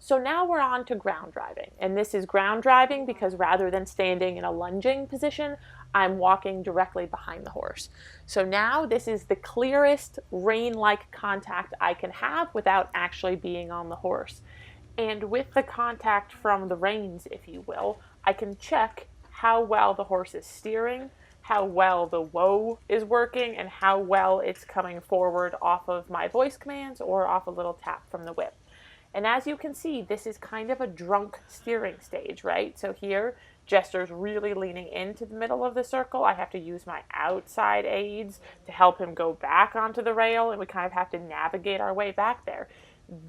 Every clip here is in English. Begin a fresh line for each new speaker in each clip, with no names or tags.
So now we're on to ground driving. And this is ground driving because rather than standing in a lunging position, I'm walking directly behind the horse. So now this is the clearest rein-like contact I can have without actually being on the horse. And with the contact from the reins, if you will, I can check how well the horse is steering, how well the whoa is working, and how well it's coming forward off of my voice commands or off a little tap from the whip. And as you can see, this is kind of a drunk steering stage, right? So here, Jester's really leaning into the middle of the circle. I have to use my outside aids to help him go back onto the rail, and we kind of have to navigate our way back there.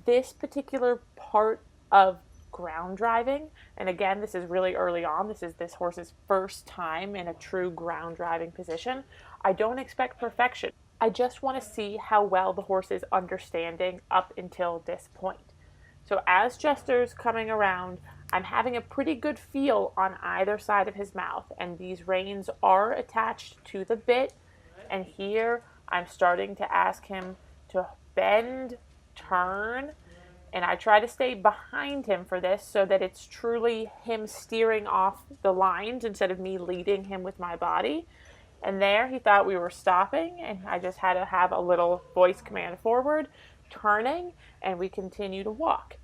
This particular part of ground driving, and again, this is really early on, this is this horse's first time in a true ground driving position. I don't expect perfection. I just want to see how well the horse is understanding up until this point. So as Jester's coming around, I'm having a pretty good feel on either side of his mouth, and these reins are attached to the bit, and here I'm starting to ask him to bend, turn, and I try to stay behind him for this so that it's truly him steering off the lines instead of me leading him with my body. And there he thought we were stopping, and I just had to have a little voice command forward, turning, and we continue to walk.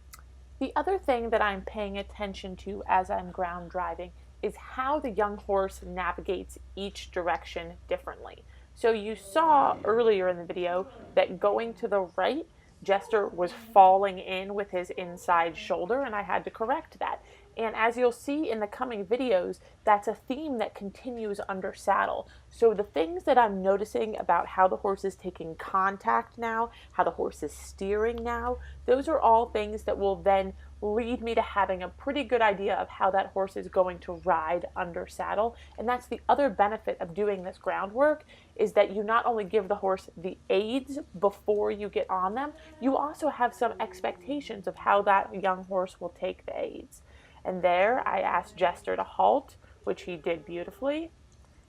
The other thing that I'm paying attention to as I'm ground driving is how the young horse navigates each direction differently. So you saw earlier in the video that going to the right, Jester was falling in with his inside shoulder, and I had to correct that. And as you'll see in the coming videos, that's a theme that continues under saddle. So the things that I'm noticing about how the horse is taking contact now, how the horse is steering now, those are all things that will then lead me to having a pretty good idea of how that horse is going to ride under saddle. And that's the other benefit of doing this groundwork, is that you not only give the horse the aids before you get on them, you also have some expectations of how that young horse will take the aids. And there I asked Jester to halt, which he did beautifully.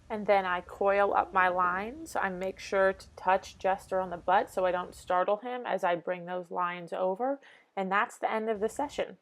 And then I coil up my lines. I make sure to touch Jester on the butt so I don't startle him as I bring those lines over. And that's the end of the session.